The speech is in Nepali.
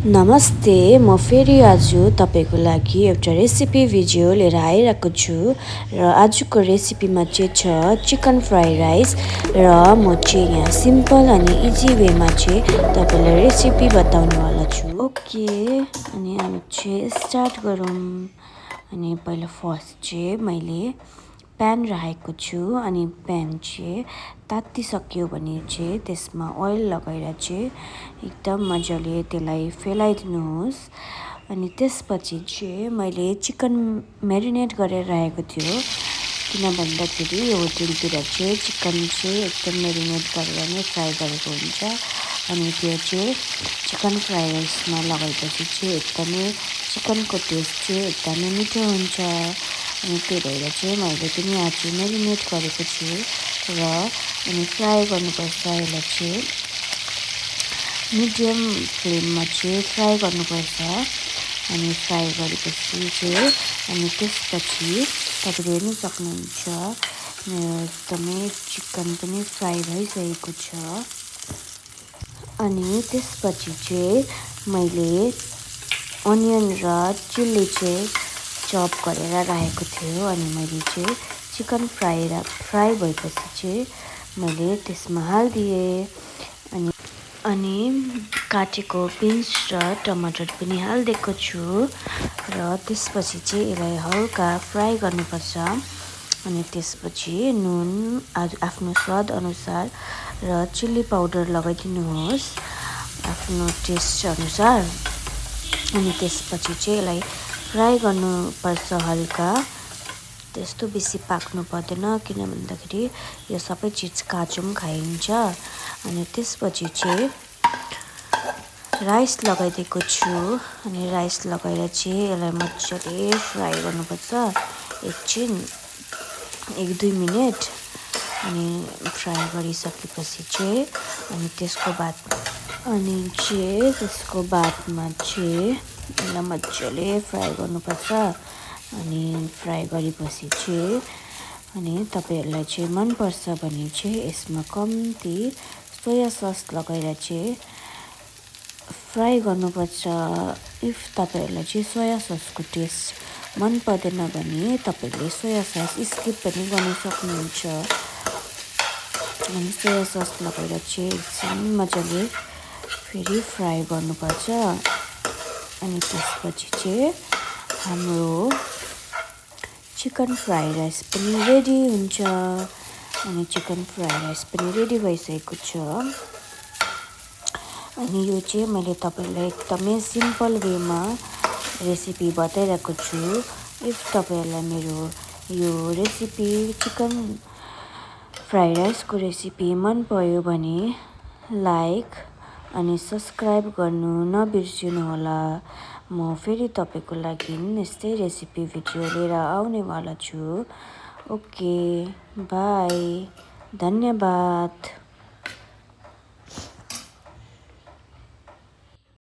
नमस्ते, म फेरि आज तपाईँको लागि एउटा रेसिपी भिडियो लिएर आइरहेको छु र आजको रेसिपीमा चाहिँ छ चिकन फ्राई राइस र म चाहिँ यहाँ सिम्पल अनि इजी वेमा चाहिँ तपाईँलाई रेसिपी बताउनेवाला छु। ओके, अनि हामी चाहिँ स्टार्ट गरौँ। अनि पहिला फर्स्ट चाहिँ मैले प्यान राखेको छु अनि प्यान चाहिँ तात्तिसक्यो भने चाहिँ त्यसमा ओइल लगाएर चाहिँ एकदम मजाले त्यसलाई फैलाइदिनुहोस्। अनि त्यसपछि चाहिँ मैले चिकन म्यारिनेट गरेर राखेको थियो, किन भन्दाखेरि होटेलतिर चाहिँ चिकन चाहिँ एकदम म्यारिनेट गरेर नै फ्राई गरेको हुन्छ। अनि त्यो चाहिँ चिकन फ्राई राइसमा लगाएपछि चाहिँ एकदमै चिकनको टेस्ट चाहिँ एकदमै मिठो हुन्छ। अनि त्यही भएर चाहिँ मैले पनि आज म्यारिनेट गरेको छु र अनि फ्राई गर्नुपर्छ। यसलाई चाहिँ मिडियम फ्लेममा चाहिँ फ्राई गर्नुपर्छ। अनि फ्राई गरेपछि चाहिँ अनि त्यसपछि तपाईँले हेर्न सक्नुहुन्छ एकदमै चिकन पनि फ्राई भइसकेको छ। अनि त्यसपछि चाहिँ मैले अनियन र चिल्ली चाहिँ चप गरेर राखेको थियो। अनि मैले चाहिँ चिकन फ्राई भएपछि चाहिँ मैले त्यसमा हालिदिएँ। अनि काटेको पिन्स र टमाटर पनि हालिदिएको छु र त्यसपछि चाहिँ यसलाई हल्का फ्राई गर्नुपर्छ। अनि त्यसपछि नुन आफ्नो स्वाद अनुसार र चिल्ली पाउडर लगाइदिनुहोस् आफ्नो टेस्ट अनुसार। अनि त्यसपछि चाहिँ यसलाई फ्राई गर्नुपर्छ हल्का, त्यस्तो बेसी पाक्नु पर्दैन, किन भन्दाखेरि यो सबै चिज काँचो पनि खाइन्छ। अनि त्यसपछि चाहिँ राइस लगाइदिएको छु। अनि राइस लगाएर चाहिँ यसलाई मजाले फ्राई गर्नुपर्छ एकछिन 1-2 मिनट। अनि फ्राई गरिसकेपछि चाहिँ अनि त्यसको बादमा चाहिँ यसलाई मजाले फ्राई गर्नुपर्छ। अनि फ्राई गरेपछि चाहिँ अनि तपाईँहरूलाई चाहिँ मनपर्छ भने चाहिँ यसमा कम्ती सोया सस लगाएर चाहिँ फ्राई गर्नुपर्छ। इफ तपाईँहरूलाई चाहिँ सोया ससको टेस्ट मन पर्दैन भने तपाईँले सोया सस स्किप पनि गर्न सक्नुहुन्छ। अनि सोया सस लगाएर चाहिँ एकछिन मजाले फेरि फ्राई गर्नुपर्छ। अनि त्यसपछि चाहिँ हाम्रो चिकन फ्राई राइस पनि रेडी हुन्छ। अनि चिकन फ्राई राइस पनि रेडी भइसकेको छ। अनि यो चाहिँ मैले तपाईँलाई एकदमै सिम्पल वेमा रेसिपी बताइरहेको छु। इफ तपाईँहरूलाई मेरो यो रेसिपी चिकन फ्राई राइसको रेसिपी मन पर्यो भने लाइक अनि सब्सक्राइब गर्नु नबिर्सिनुहोला। म फेरि तपाईँको लागि यस्तै रेसिपी भिडियो लिएर आउनेवाला छु। ओके, बाई, धन्यवाद।